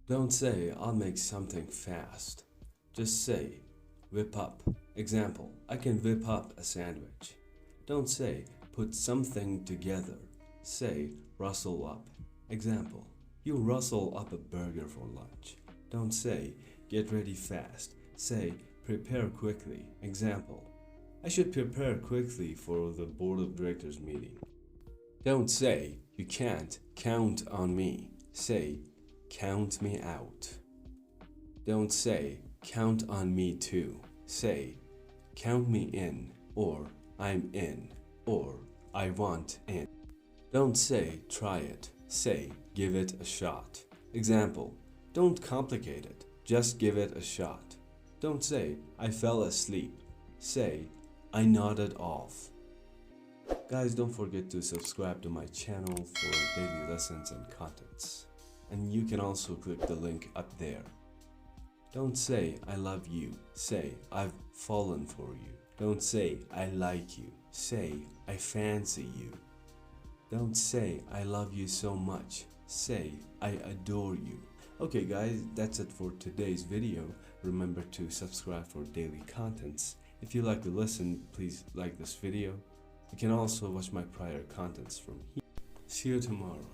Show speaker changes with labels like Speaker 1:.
Speaker 1: Don't say, I'll make something fast. Just say, whip up. Example, I can whip up a sandwich. Don't say, put something together. Say, rustle up. Example, you rustle up a burger for lunch. Don't say, get ready fast. Say, prepare quickly. Example, I should prepare quickly for the board of directors meeting. Don't say, you can't count on me. Say, count me out. Don't say, count on me too. Say, count me in, or I'm in, or I want in. Don't say, try it. Say, give it a shot. Example, don't complicate it. Just give it a shot. Don't say, I fell asleep. Say, I nodded off. Guys, don't forget to subscribe to my channel for daily lessons and contents. And you can also click the link up there. Don't say, I love you. Say, I've fallen for you. Don't say, I like you. Say, I fancy you. Don't say, I love you so much. Say, I adore you. Okay guys, that's it for today's video. Remember to subscribe for daily contents. If you like to listen, please like this video. You can also watch my prior contents from here. See you tomorrow.